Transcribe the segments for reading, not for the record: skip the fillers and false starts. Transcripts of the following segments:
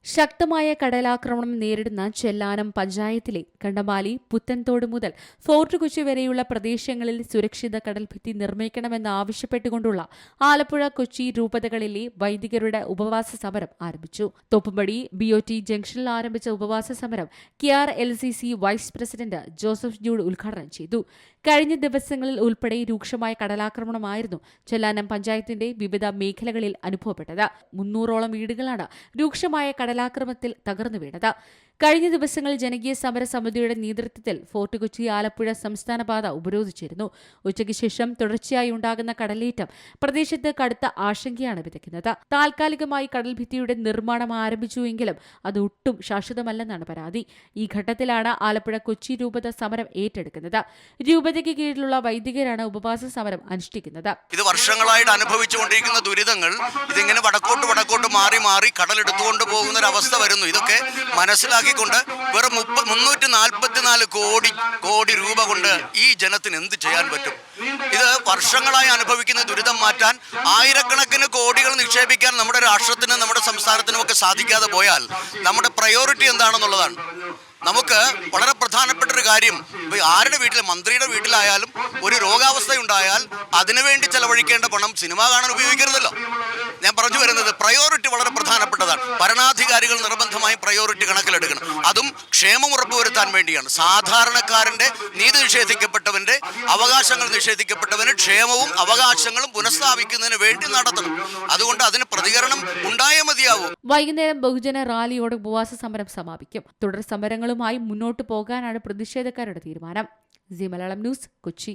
ശക്തമായ കടലാക്രമണം നേരിടുന്ന ചെല്ലാനം പഞ്ചായത്തിലെ കണ്ടമാലി, പുത്തൻതോട് മുതൽ ഫോർട്ട് കൊച്ചി വരെയുള്ള പ്രദേശങ്ങളിൽ സുരക്ഷിത കടൽഭിത്തി നിർമ്മിക്കണമെന്നാവശ്യപ്പെട്ടുകൊണ്ടുള്ള ആലപ്പുഴ, കൊച്ചി രൂപതകളിലെ വൈദികരുടെ ഉപവാസ സമരം ആരംഭിച്ചു. തോപ്പുംപടി BOT ജംഗ്ഷനിൽ ആരംഭിച്ച ഉപവാസ സമരം KRLCC vice president Joseph Jude ഉദ്ഘാടനം ചെയ്തു. കഴിഞ്ഞ ദിവസങ്ങളിൽ ഉൾപ്പെടെ രൂക്ഷമായ കടലാക്രമണമായിരുന്നു ചെല്ലാനം പഞ്ചായത്തിന്റെ വിവിധ മേഖലകളിൽ അനുഭവപ്പെട്ടത്. 300ഓളം വീടുകളാണ് രൂക്ഷമായ കടലാക്രമണത്തിൽ തകർന്നു വീണത്. കഴിഞ്ഞ ദിവസങ്ങളിൽ ജനകീയ സമരസമിതിയുടെ നേതൃത്വത്തിൽ ഫോർട്ട് കൊച്ചി ആലപ്പുഴ സംസ്ഥാന പാത ഉപരോധിച്ചിരുന്നു. ഉച്ചയ്ക്ക് ശേഷം തുടർച്ചയായി ഉണ്ടാകുന്ന കടലേറ്റം പ്രദേശത്ത് കടുത്ത ആശങ്കയാണ് വിതയ്ക്കുന്നത്. താൽക്കാലികമായി കടൽഭിത്തിയുടെ നിർമ്മാണം ആരംഭിച്ചുവെങ്കിലും അത് ഒട്ടും ശാശ്വതമല്ലെന്നാണ് പരാതി. ഈ ഘട്ടത്തിലാണ് ആലപ്പുഴ കൊച്ചി രൂപത സമരം ഏറ്റെടുക്കുന്നത്. രൂപതയ്ക്ക് കീഴിലുള്ള വൈദികരാണ് ഉപവാസ സമരം അനുഷ്ഠിക്കുന്നത്. ഇത് വർഷങ്ങളായിട്ട് അനുഭവിച്ചുകൊണ്ടിരിക്കുന്ന ദുരിതങ്ങൾ ഇതിങ്ങനെ വടക്കോട്ട് മാറി കടലെടുത്തുകൊണ്ട് പോകുന്ന ഒരു അവസ്ഥ വരുന്നു. ഇതൊക്കെ മനസ്സിലാക്കിക്കൊണ്ട് വെറും 344 കോടി രൂപ കൊണ്ട് ഈ ജനത്തിന് എന്ത് ചെയ്യാൻ പറ്റും? ഇത് വർഷങ്ങളായി അനുഭവിക്കുന്ന ദുരിതം മാറ്റാൻ ആയിരക്കണക്കിന് കോടികൾ നിക്ഷേപിക്കാൻ നമ്മുടെ രാഷ്ട്രത്തിനും നമ്മുടെ സംസ്ഥാനത്തിനും ഒക്കെ സാധിക്കാതെ പോയാൽ നമ്മുടെ പ്രയോറിറ്റി എന്താണെന്നുള്ളതാണ്. നമുക്ക് വളരെ പ്രധാനപ്പെട്ട ഒരു കാര്യം, ആരുടെ വീട്ടിൽ, മന്ത്രിയുടെ വീട്ടിലായാലും ഒരു രോഗാവസ്ഥയുണ്ടായാൽ അതിനുവേണ്ടി ചെലവഴിക്കേണ്ട പണം സിനിമ കാണാൻ ഉപയോഗിക്കരുതല്ലോ. ഞാൻ പറഞ്ഞു വരുന്നത് പ്രയോറിറ്റി വളരെ പ്രധാനപ്പെട്ടതാണ്. ഭരണാധികാരികൾ നിർബന്ധമായി പ്രയോറിറ്റി കണക്കിലെടുക്കണം. അതും ക്ഷേമം ഉറപ്പുവരുത്താൻ വേണ്ടിയാണ്. സാധാരണക്കാരൻ്റെ നീതി നിഷേധിക്കപ്പെട്ടവൻ്റെ അവകാശങ്ങൾ നിഷേധിക്കപ്പെട്ടവന് ക്ഷേമവും അവകാശങ്ങളും പുനഃസ്ഥാപിക്കുന്നതിന് വേണ്ടി നടത്തണം. അതുകൊണ്ട് അതിന് പ്രതികരണം ഉണ്ടായേ മതിയാവൂ. വൈകുന്നേരം ബഹുജന റാലിയോടെ ഉപവാസ സമരം സമാപിക്കും. തുടർ സമരങ്ങളുമായി മുന്നോട്ടു പോകാനാണ് പ്രതിഷേധക്കാരുടെ തീരുമാനം. C Malayalam news, Kochi.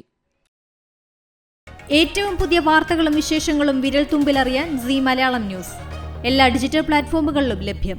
ഏറ്റവും പുതിയ വാർത്തകളും വിശേഷങ്ങളും വിരൽ തുമ്പിലറിയാൻ സി മലയാളം ന്യൂസ് എല്ലാ ഡിജിറ്റൽ പ്ലാറ്റ്ഫോമുകളിലും ലഭ്യം.